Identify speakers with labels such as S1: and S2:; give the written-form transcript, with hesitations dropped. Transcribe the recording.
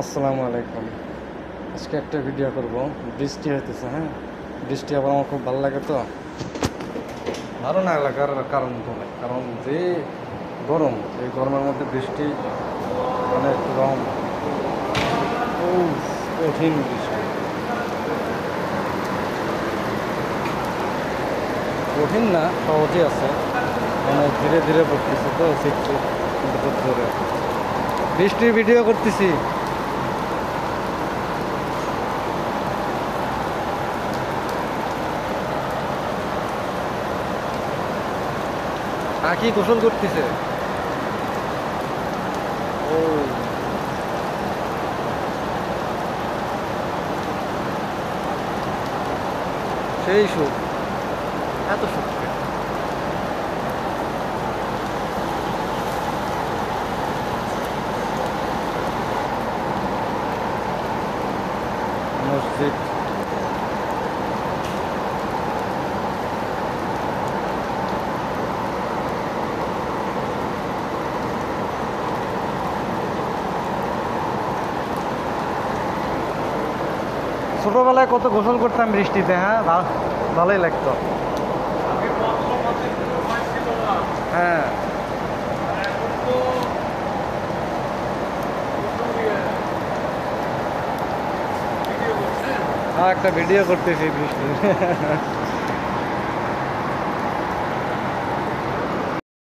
S1: আসসালামু আলাইকুম। আজকে একটা ভিডিও করব। বৃষ্টি হইতেছে, হ্যাঁ, বৃষ্টি আবার আমার খুব ভালো লাগে। তো ভালো না লাগার কারণ যে গরম, এই গরমের মধ্যে বৃষ্টি মানে একদম কঠিন বৃষ্টি। কঠিন না, সহজই আছে, মানে ধীরে ধীরে পড়তেছে, তো শিখছি কিন্তু খুব জোরে। বৃষ্টির ভিডিও করতেছি। আঁকি গোসল করতেছে। ও, সেই সুখ, এত সুখ মসজিদ। ছোটবেলায় কত গোসল করতাম বৃষ্টিতে, হ্যাঁ, ভালোই লাগতো। হ্যাঁ, একটা ভিডিও করতেছি বৃষ্টির।